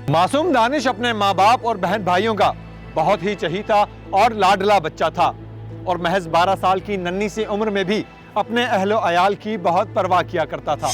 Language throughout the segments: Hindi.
मासूम दानिश अपने माँ बाप और बहन भाइयों का बहुत ही चहीता और लाडला बच्चा था और महज 12 साल की नन्ही सी उम्र में भी अपने अहलो अयाल की बहुत परवाह किया करता था।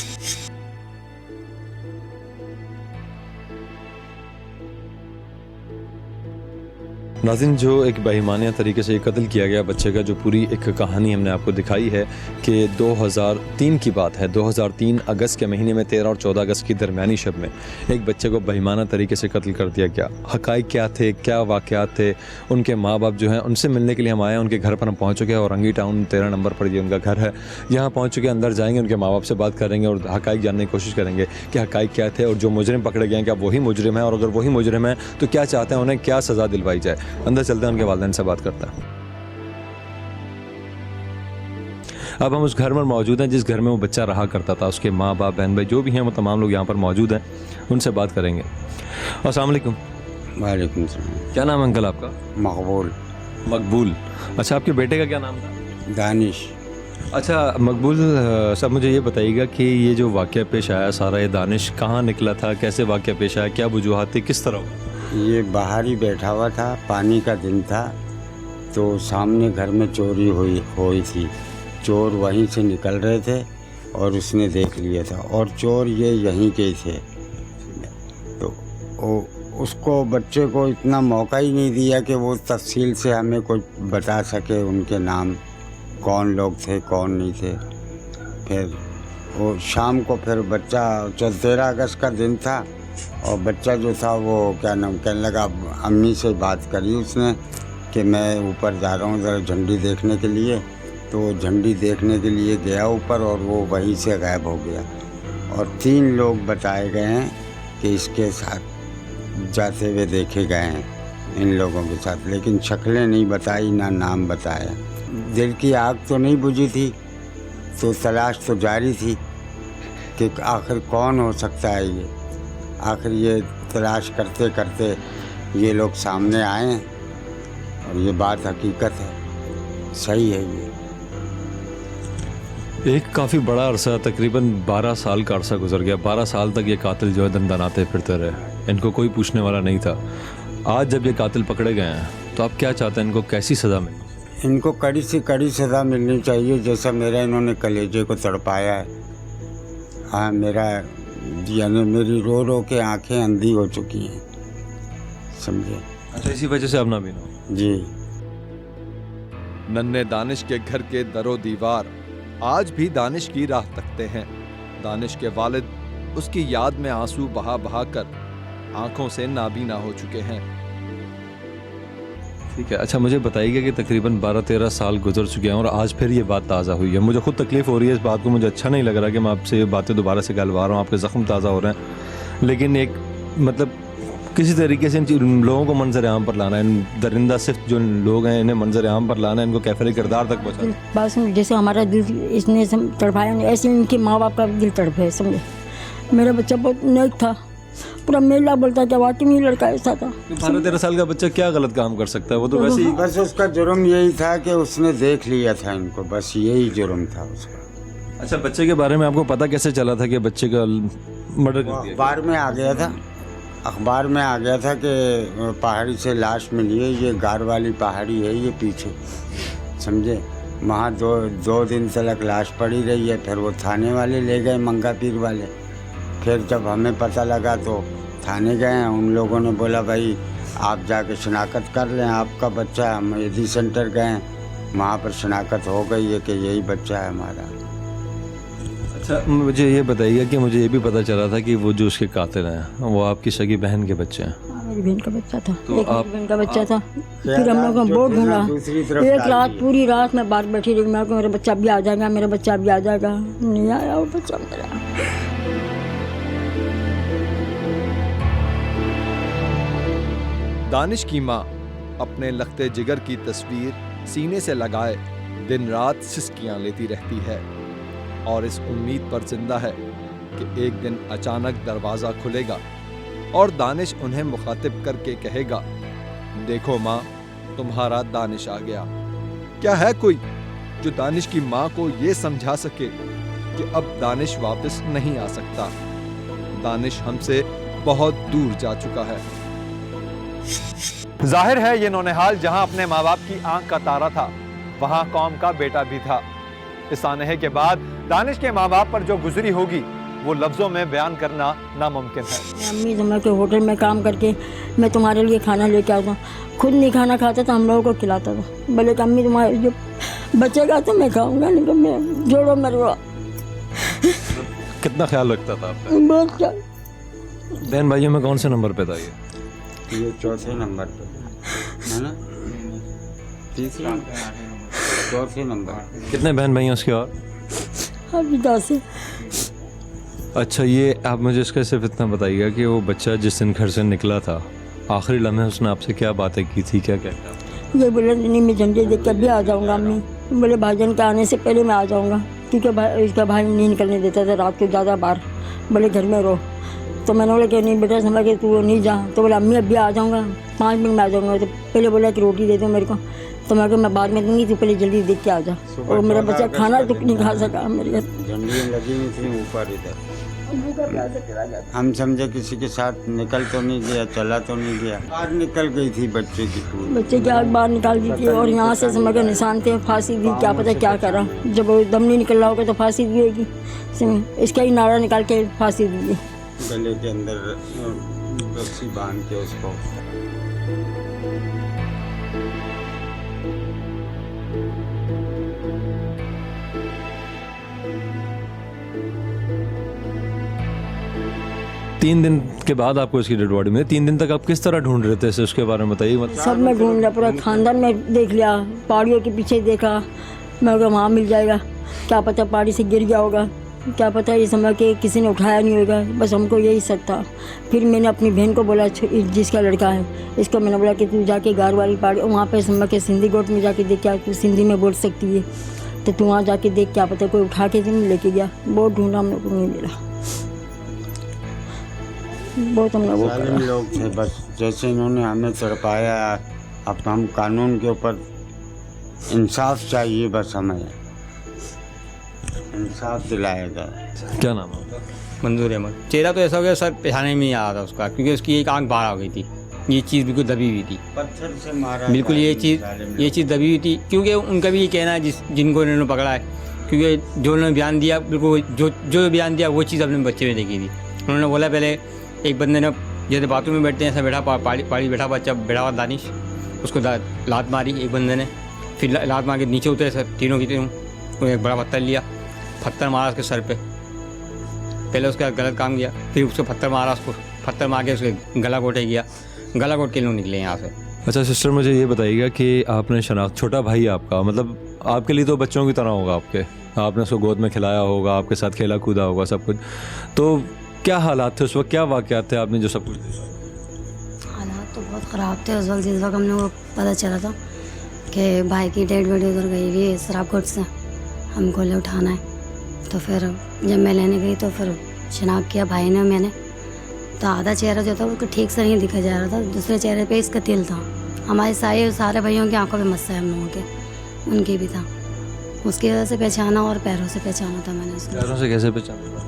नाज़रीन, जो एक बेईमानिया तरीके से कत्ल किया गया बच्चे का, जो पूरी एक कहानी हमने आपको दिखाई है कि 2003 की बात है। 2003 अगस्त के महीने में 13 और 14 अगस्त की दरमियानी शब में एक बच्चे को बेईमाना तरीके से कत्ल कर दिया गया। हक़ाइक़ क्या थे, क्या वाक़यात थे, उनके माँ बाप जो हैं उनसे मिलने के लिए हम आए हैं। उनके घर पर हम पहुँच चुके हैं और औरंगी टाउन 13 नंबर पर ये उनका घर है। यहाँ पहुँच चुके, अंदर जाएंगे, उनके माँ बाप से बात करेंगे और हक़ाइक़ जानने की कोशिश करेंगे कि हक़ाइक़ क्या थे और जो मुजरिम पकड़े गए हैं क्या वही मुजरिम है, और अगर वही मुजरिम है तो क्या चाहते हैं, उन्हें क्या सज़ा दिलवाई जाए। अंदर चलते हैं, उनके वालिदैन से बात करता है। अब हम उस घर में मौजूद हैं जिस घर में वो बच्चा रहा करता था। उसके माँ बाप, बहन भाई जो भी हैं वो तमाम लोग यहाँ पर मौजूद हैं, उनसे बात करेंगे। अस्सलाम वालेकुम। वालेकुम सलाम। क्या नाम है अंकल आपका? मकबूल। मकबूल। अच्छा, आपके बेटे का क्या नाम था? दानिश। अच्छा मकबूल साहब, मुझे ये बताइएगा कि ये जो वाक़या पेश आया सारा, ये दानिश कहाँ निकला था, कैसे वाक़या पेश आया, क्या वजूहात थी, किस तरह? ये बाहर ही बैठा हुआ था, पानी का दिन था, तो सामने घर में चोरी हुई थी। चोर वहीं से निकल रहे थे और उसने देख लिया था, और चोर ये यहीं के थे। तो उसको, बच्चे को इतना मौका ही नहीं दिया कि वो तफसील से हमें कोई बता सके उनके नाम, कौन लोग थे कौन नहीं थे। फिर वो शाम को फिर बच्चा, 13 अगस्त का दिन था, और बच्चा जो था वो क्या नाम कहने लगा, अम्मी से बात करी उसने कि मैं ऊपर जा रहा हूँ ज़रा झंडी देखने के लिए। तो झंडी देखने के लिए गया ऊपर और वो वहीं से गायब हो गया। और 3 लोग बताए गए हैं कि इसके साथ जाते हुए देखे गए हैं इन लोगों के साथ, लेकिन शक्लें नहीं बताई, ना नाम बताया। दिल की आग तो नहीं बुझी थी, तो तलाश तो जारी थी कि आखिर कौन हो सकता है ये। आखिर ये तलाश करते करते ये लोग सामने आए हैं और ये बात हकीकत है, सही है। ये एक काफ़ी बड़ा अरसा, तकरीबन 12 साल का अरसा गुजर गया। 12 साल तक ये कातिल जो है दंदनाते फिरते रहे, इनको कोई पूछने वाला नहीं था। आज जब ये कातिल पकड़े गए हैं तो आप क्या चाहते हैं, इनको कैसी सज़ा मिले? इनको कड़ी से कड़ी सज़ा मिलनी चाहिए, जैसा मेरा इन्होंने कलेजे को तड़पाया है। हाँ, यानी मेरी रो रो के आंखें अंधी हो चुकी हैं, समझे। अच्छा, इसी वजह से अब ना बीना जी। नन्हे दानिश के घर के दरो दीवार आज भी दानिश की राह तकते हैं। दानिश के वालिद उसकी याद में आंसू बहा बहा कर आंखों से नाबीना हो चुके हैं। ठीक है। अच्छा, मुझे बताइएगा कि तकरीबन 12-13 साल गुजर चुके हैं और आज फिर ये बात ताज़ा हुई है। मुझे खुद तकलीफ़ हो रही है इस बात को, मुझे अच्छा नहीं लग रहा कि मैं आपसे ये बातें दोबारा से गलवा रहा हूँ, आपके ज़ख्म ताज़ा हो रहे हैं। लेकिन एक मतलब किसी तरीके से इन लोगों को मंजर आम पर लाना है, इन दरिंदा सिर्फ जो लोग हैं इन्हें मंजर आम पर लाना है, इनको कैफरे किरदार तक पहुँचाना। बस जैसे हमारा दिल इसने तड़पाया, ऐसे इनके माँ बाप का दिल तड़पे, समझे। मेरा बच्चा बहुत नेक था, पूरा मेला बोलता था, वाकई में लड़का ऐसा था। 12-13 साल का बच्चा क्या गलत काम कर सकता है? वो तो वैसे ही, बस उसका जुर्म यही था कि उसने देख लिया था इनको, बस यही जुर्म था उसका। अच्छा, बच्चे के बारे में आपको पता कैसे चला था कि बच्चे का मर्डर कर दिया? अखबार में आ गया था, अखबार में आ गया था कि पहाड़ी से लाश मिली है, ये गार वाली पहाड़ी है ये पीछे, समझे। वहाँ दो दिन तक लाश पड़ी रही है। फिर वो थाने वाले ले गए, मंगा पीर वाले। फिर जब हमें पता लगा तो थाने गए हैं, उन लोगों ने बोला भाई आप जाके शनाख्त कर लें, आपका बच्चा है। हम एडी सेंटर गए, वहाँ पर शनाख्त हो गई है कि यही बच्चा है हमारा। अच्छा, मुझे ये बताइए कि मुझे ये भी पता चला था कि वो जो उसके कातिल हैं वो आपकी सगी बहन के बच्चे हैं। मेरी बहन का बच्चा था, तो एक मेरी बहन का बच्चा था। फिर हम लोगों ने बहुत ढूंढा, एक रात पूरी रात मैं बाहर बैठी रही, मैं मेरा बच्चा भी आ जाएगा, मेरा बच्चा भी आ जाएगा, नहीं आया वो बच्चा मेरा। दानिश की माँ अपने लखते जिगर की तस्वीर सीने से लगाए दिन रात सिसकियां लेती रहती है और इस उम्मीद पर जिंदा है कि एक दिन अचानक दरवाज़ा खुलेगा और दानिश उन्हें मुखातिब करके कहेगा, देखो माँ, तुम्हारा दानिश आ गया। क्या है कोई जो दानिश की माँ को ये समझा सके कि अब दानिश वापस नहीं आ सकता। दानिश हमसे बहुत दूर जा चुका है। जाहिर है ये नौनिहाल जहां अपने माँ बाप की आंख का तारा था, वहां कौम का बेटा भी था। इस सानहे के बाद दानिश के माँ बाप पर जो गुजरी होगी वो लफ्जों में बयान करना नामुमकिन है। अम्मी जमा के होटल में काम करके मैं तुम्हारे लिए खाना लेके आता हूँ, खुद नहीं खाना खाता था, हम लोगों को खिलाता था। बोले कि अम्मी तुम्हारे जो बचेगा तो मैं खाऊंगा, नहीं तो मैं जोड़ो मेरे को। कितना ख्याल रखता था आपका? बहुत क्या बहन भाइयों में कौन से नंबर पे था ये चौथे नंबर पे है ना, तीसरे चौथे नंबर। कितने बहन भाई हैं उसके और? अभी 10 है। अच्छा, ये आप मुझे इसका सिर्फ इतना बताइएगा कि वो बच्चा जिस दिन घर से निकला था, आखिरी लम्हे उसने आपसे क्या बातें की थी, क्या क्या कहा? ये बोले नहीं मैं झंडे देख के अभी आ जाऊँगा अम्मी। बोले भाईजान के आने से पहले मैं आ जाऊँगा, क्योंकि इसका भाई नहीं निकलने देता था रात को ज़्यादा बाहर। बोले घर में रहो, तो मैंने बोला कि नहीं बेटा समझ के तू नहीं जा। तो बोला अम्मी अभी आ जाऊँगा, 5 मिनट में आ जाऊँगा। तो पहले बोला कि रोटी दे दो मेरे को, तो मैं मैं बाद में दूँगी, तू पहले जल्दी देख के आ जा। और मेरा बच्चा खाना तो नहीं खा सका मेरे। झंडियाँ लगी हुई थी ऊपर इधर। हम समझे किसी के साथ निकल तो नहीं गया, चला तो नहीं गया, बाहर निकल गई थी बच्चे की पूरी। बच्चे की आग बाहर निकाल दी थी और यहाँ से समझ के निशान थे, फांसी दी, क्या पता क्या करा। जब वो दम नहीं निकल रहा होगा तो फांसी दी होगी, इसका ही नारा निकाल के फांसी दी। गले के अंदर रस्सी बांध के उसको। तीन दिन के बाद आपको इसकी डेड बॉडी मिली। 3 दिन तक आप किस तरह ढूंढ रहे थे इसे, उसके बारे में बताइए। मतलब सब में ढूंढ लिया, पूरा खानदान में देख लिया, पहाड़ियों के पीछे देखा, मैं वहाँ मिल जाएगा, क्या पता पहाड़ी से गिर गया होगा, क्या पता ये समय के किसी ने उठाया नहीं होगा, बस हमको यही शक था। फिर मैंने अपनी बहन को बोला जिसका लड़का है, इसको मैंने बोला कि तू जाके गार वाली पहाड़ी वहाँ पे समय के सिंधी गोट में जाके देख, क्या तू सिंधी में बोल सकती है, तो तू वहाँ जाके देख, क्या पता कोई उठा के नहीं लेके गया। बहुत ढूंढा, हम लोग को नहीं मिला, बहुत हमने वो जालिम लोग थे। बस जैसे इन्होंने हमें तड़पाया, अब हम कानून के ऊपर इंसाफ चाहिए, बस हमें इंसाफ दिलाया जाए। क्या नाम है? मंजूर अहमद। चेहरा तो ऐसा हो गया सर, पहचाने में नहीं आ रहा था उसका, क्योंकि उसकी एक आंख बाहर आ गई थी। ये चीज़ बिल्कुल दबी हुई थी, पत्थर से मारा, बिल्कुल ये चीज़ दबी हुई थी। क्योंकि उनका भी ये कहना है जिनको इन्होंने पकड़ा है, क्योंकि जो उन्होंने बयान दिया, बिल्कुल जो बयान दिया वो चीज़ अपने बच्चे में देखी थी। उन्होंने बोला पहले एक बंदे ने जैसे बाथरूम में बैठते हैं ऐसा बैठा, पाड़ी बैठा बच्चा बैठा हुआ दानिश, उसको लात मारी एक बंदे ने। फिर लात मार के नीचे उतरे सर, तीनों की तीनों। एक बड़ा पत्थर लिया, पत्थर मारा उसके सर पे, पहले उसका गलत काम किया, फिर उसको पत्थर मारा, उसको पत्थर मार के उसके गला घोटे गया, गला घोट के लोग निकले यहाँ से। अच्छा सिस्टर, मुझे ये बताइएगा कि आपने शनाख्त, छोटा भाई आपका, मतलब आपके लिए तो बच्चों की तरह होगा आपके, आपने उसको गोद में खिलाया होगा, आपके साथ खेला कूदा होगा सब कुछ, तो क्या हालात थे उस वक्त, क्या वाक़यात थे आपने जो सब कुछ देखा? हालात तो बहुत ख़राब थे उस वक्त। जिस वक्त हमने वो पता चला था कि भाई की डेड बॉडी उधर गई हुई है शराब कोट से, हमको ले उठाना है, तो फिर जब मैं लेने गई तो फिर शनाख्त किया भाई ने, मैंने तो आधा चेहरा जो था उसको ठीक से नहीं दिखा जा रहा था, दूसरे चेहरे पे इसका तिल था। हमारे सारे भाइयों की आंखों पे मस्सा है, हम लोगों के उनकी भी था। उसकी वजह से पहचाना और पैरों से पहचाना था मैंने उसको। पैरों से कैसे पहचाना?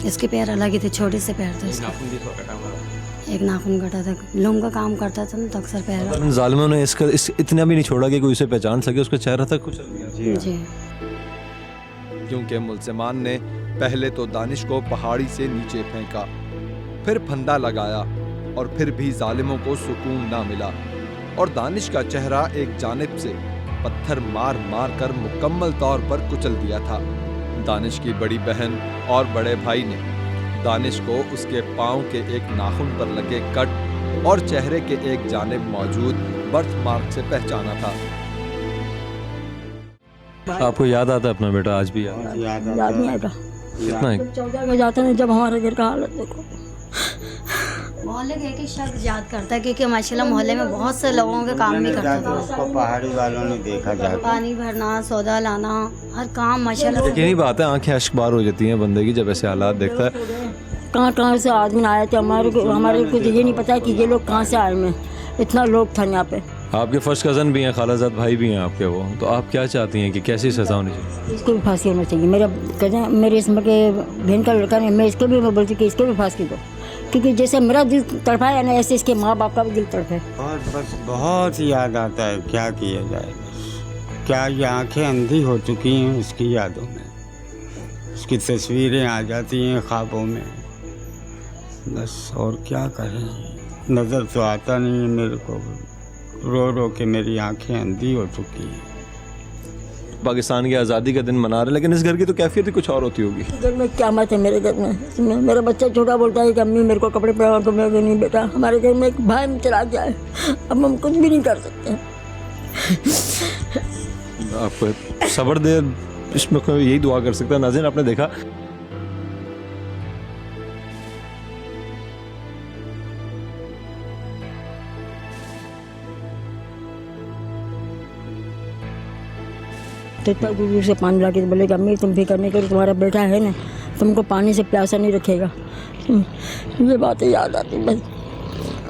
इसके पैर अलग ही थे, छोटे से पैर थे इसके, एक नाखून कटा था, लूम का काम करता था ना, तो अक्सर पैर। इन जालिमों ने इतना भी नहीं छोड़ा कि कोई उसे पहचान सके, उसका चेहरा तक कुछ जी। क्योंकि मुलजिमान ने पहले तो दानिश को पहाड़ी से नीचे फेंका, फिर फंदा लगाया, और फिर भी जालिमों को सुकून ना मिला, और दानिश का चेहरा एक जानिब से पत्थर मार मार कर मुकम्मल तौर पर कुचल दिया था। दानिश की बड़ी बहन और बड़े भाई ने दानिश को उसके पाँव के एक नाखून पर लगे कट और चेहरे के एक जानिब मौजूद बर्थ मार्क से पहचाना था। आपको याद आता है अपना बेटा आज भी? याद नहीं आएगा। कितना है? 14 में जाता है जब हमारे घर का हालत देखो। मोहल्ले के एक शख्स याद करता है, क्योंकि माशाल्लाह मोहल्ले में बहुत से लोगों के काम भी करता था। उसको पहाड़ी वालों ने देखा जाता, पानी भरना, सौदा लाना, हर काम माशाल्लाह। यही बात है, आंखें अश्क बार हो जाती हैं बंदे की जब ऐसे हालात देखता है। कहाँ से आदमी आए थे, हमारे को तो ये नहीं पता कि ये लोग कहाँ से आए हैं, इतना लोग था यहाँ पे। आपके फर्स्ट कज़न भी हैं, खालाजाद भाई भी हैं आपके, वो तो आप क्या चाहती हैं कि कैसी सज़ा होनी चाहिए? इसको भी फांसी होना चाहिए। मेरा कज़न, मेरे इसमें के बहन का लड़का नहीं, मैं इसको भी बोलती कि इसको भी फांसी दो, क्योंकि जैसे मेरा दिल तड़पा है ना, ऐसे इसके माँ बाप का भी दिल तड़पे। और बस बहुत याद आता है, क्या किया जाए। बस क्या ये आंखें अंधी हो चुकी हैं उसकी यादों में, उसकी तस्वीरें आ जाती हैं ख्वाबों में, बस और क्या करें। नज़र तो आता नहीं है मेरे को, रो रो के मेरी आंखें अंधी हो चुकी हैं। पाकिस्तान की आज़ादी का दिन मना रहे, लेकिन इस घर की तो कैफियत ही कुछ और होती होगी। घर में क्या मत है मेरे घर में। मेरा बच्चा छोटा बोलता है कि अम्मी मेरे को कपड़े पहना दो। मैं नहीं बेटा, हमारे घर में एक भाई में चला गया है, अब हम कुछ भी नहीं कर सकते। आप सब्र दे, इसमें कोई यही दुआ कर सकता है। नाज़रीन, आपने देखा तो इतना दूर से पानी ला के बोलेगा अम्मी तुम फिक्र नहीं करो, तुम्हारा बेटा है ना, तुमको पानी से प्यासा नहीं रखेगा। ये बातें याद आती बस,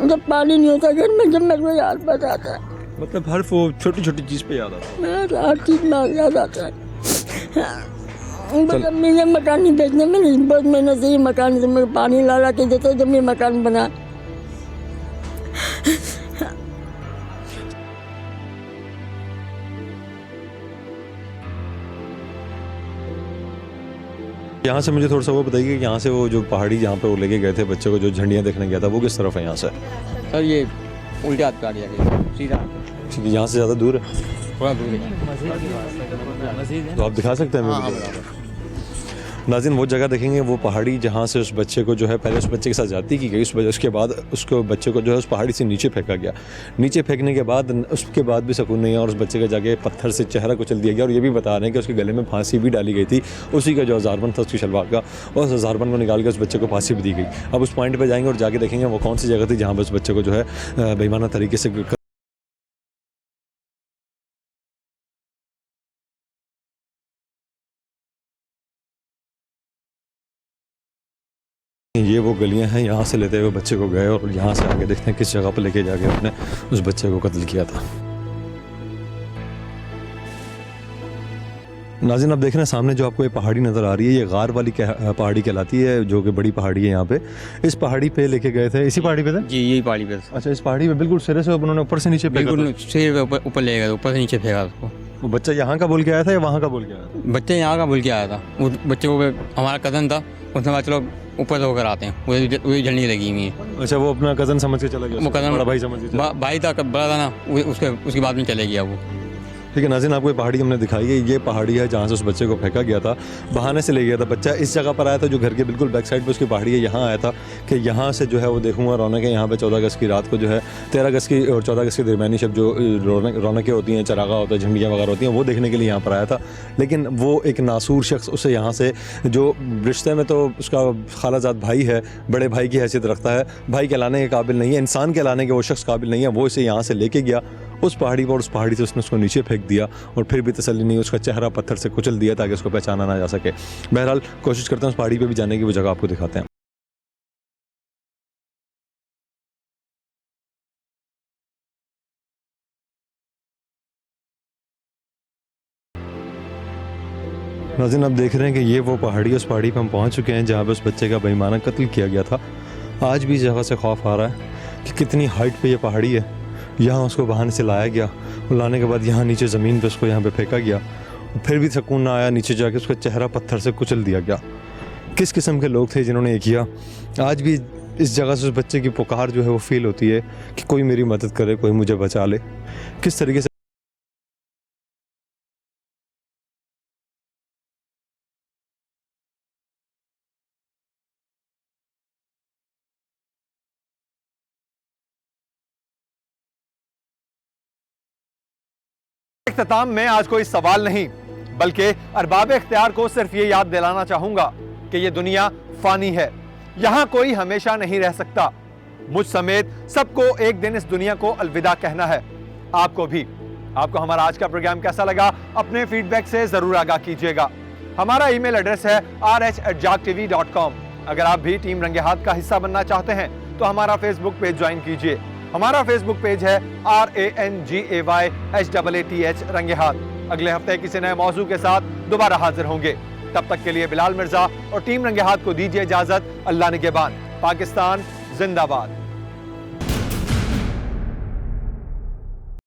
जब पानी नहीं होता घर में, जब मेरे को याद बच आता है। मतलब हर वो छोटी छोटी चीज़ पे याद आता है। हर चीज़ में याद आता है। बस अम्मी ने मकान नहीं बेचने में नहीं, बहुत मेहनत से ये मकान से मेरे पानी ला ला के देते जब ये मकान बना। यहाँ से मुझे थोड़ा सा वो बताइए कि यहाँ से वो जो पहाड़ी जहाँ पे वो लेके गए थे बच्चे को, जो झंडियाँ देखने गया था, वो किस तरफ है यहाँ से? सर ये उल्टे हाथ पे आ गया, सीधा ठीक है, यहाँ से ज़्यादा दूर है? थोड़ा दूर है। तो आप दिखा सकते हैं मुझे? नाज़रीन, वो जगह देखेंगे, वो पहाड़ी जहाँ से उस बच्चे को जो है, पहले उस बच्चे के साथ जाती की गई, उसके बाद उसको बच्चे को जो है उस पहाड़ी से नीचे फेंका गया। नीचे फेंकने के बाद उसके बाद भी सुकून नहीं है, और उस बच्चे का जाके पत्थर से चेहरा कुचल दिया गया। और ये भी बता रहे हैं कि उसके गले में फांसी भी डाली गई थी, उसी का जो हज़ारबंद था उसकी शलवार का, और उस हज़ारबंद को निकाल के उस बच्चे को फांसी भी दी गई। अब उस पॉइंट पर जाएंगे और जाके देखेंगे वो कौन सी जगह थी जहाँ पर उस बच्चे को जो है बेईमाना तरीके से ये वो गलियां हैं। यहाँ से लेते हुए बच्चे को गए और यहाँ से आगे देखते हैं किस जगह पर लेके जाके अपने उस बच्चे को कत्ल किया था। नाज़रीन, आप देख रहे हैं सामने जो आपको ये पहाड़ी नज़र आ रही है, ये गार वाली पहाड़ी कहलाती है, जो कि बड़ी पहाड़ी है। यहाँ पे इस पहाड़ी पे लेके गए थे, इसी पहाड़ी पे थे जी, यही पहाड़ी पे। अच्छा, इस पहाड़ी पे बिल्कुल सिरे से उन्होंने ऊपर से नीचे फेंका? बिल्कुल सिर ऊपर ले गया, ऊपर से नीचे फेंका उसको। वो बच्चा यहाँ का बोल के आया था या वहाँ का बोल के आया था? बच्चे यहाँ का बोल के आया था। उस बच्चे को हमारा कज़न था, उसने कहा चलो ऊपर होकर आते हैं, वही झंडी लगी हुई है। अच्छा, वो अपना कज़न समझ के चला गया? वो कज़न बड़ा भाई समझ के चला? भाई था, बड़ा था ना, उसके बाद में चले गया वो। ठीक है नाज़रीन, आपको ये पहाड़ी हमने दिखाई है, ये पहाड़ी है जहाँ से उस बच्चे को फेंका गया था, बहाने से ले गया था। बच्चा इस जगह पर आया था जो घर के बिल्कुल बैक साइड पे उसकी पहाड़ी है, यहाँ आया था कि यहाँ से जो है वो देखूँगा रौनक है। यहाँ पे 14 अगस्त की रात को जो है 13 अगस्त की और 14 अगस्त के दरमियानी शब जो रौनकें होती हैं, चरागा होता है, झंडियाँ वगैरह होती हैं, वो देखने के लिए यहाँ पर आया था। लेकिन वो एक नासूर शख्स उसे यहाँ से, जो रिश्ते में तो उसका खालाजाद भाई है, बड़े भाई की हैसियत रखता है, भाई कहलाने के काबिल नहीं है, इंसान कहलाने के वो शख्स काबिल नहीं है, वो इसे यहाँ से लेके गया उस पहाड़ी पर, उस पहाड़ी से उसने उसको नीचे फेंक दिया और फिर भी तसल्ली नहीं, उसका चेहरा पत्थर से कुचल दिया ताकि उसको पहचाना ना जा सके। बहरहाल कोशिश करते हैं उस पहाड़ी पे भी जाने की, वो जगह आपको दिखाते हैं। नाज़रीन, आप देख रहे हैं कि ये वो पहाड़ी, उस पहाड़ी पर हम पहुंच चुके हैं जहाँ पर उस बच्चे का बेईमाना कत्ल किया गया था। आज भी इस जगह से खौफ आ रहा है कि कितनी हाइट पे ये पहाड़ी है। यहाँ उसको बहाने से लाया गया और लाने के बाद यहाँ नीचे ज़मीन पे उसको यहाँ पे फेंका गया, फिर भी सुकून ना आया, नीचे जाके उसका चेहरा पत्थर से कुचल दिया गया। किस किस्म के लोग थे जिन्होंने ये किया? आज भी इस जगह से उस बच्चे की पुकार जो है वो फील होती है कि कोई मेरी मदद करे, कोई मुझे बचा ले। किस तरीके से इख्तिताम में आज कोई सवाल नहीं, बल्कि अरबाब इख्तियार को सिर्फ ये याद दिलाना चाहूंगा कि ये दुनिया फानी है, यहां कोई हमेशा नहीं रह सकता। मुझ समेत सबको एक दिन इस दुनिया को अलविदा कहना है, आपको भी। आपको हमारा आज का प्रोग्राम कैसा लगा, अपने फीडबैक से जरूर आगाह कीजिएगा। हमारा ईमेल एड्रेस है rh@jagtv.com। अगर आप भी टीम रंगे हाथ का हिस्सा बनना चाहते हैं तो हमारा फेसबुक पेज ज्वाइन कीजिए। हमारा फेसबुक पेज है RANGAYHAATH रंगे हाथ। अगले हफ्ते किसी नए मौजू के साथ दोबारा हाजिर होंगे। तब तक के लिए बिलाल मिर्जा और टीम रंगे हाथ को दीजिए इजाजत। अल्लाह निगहबान। पाकिस्तान जिंदाबाद।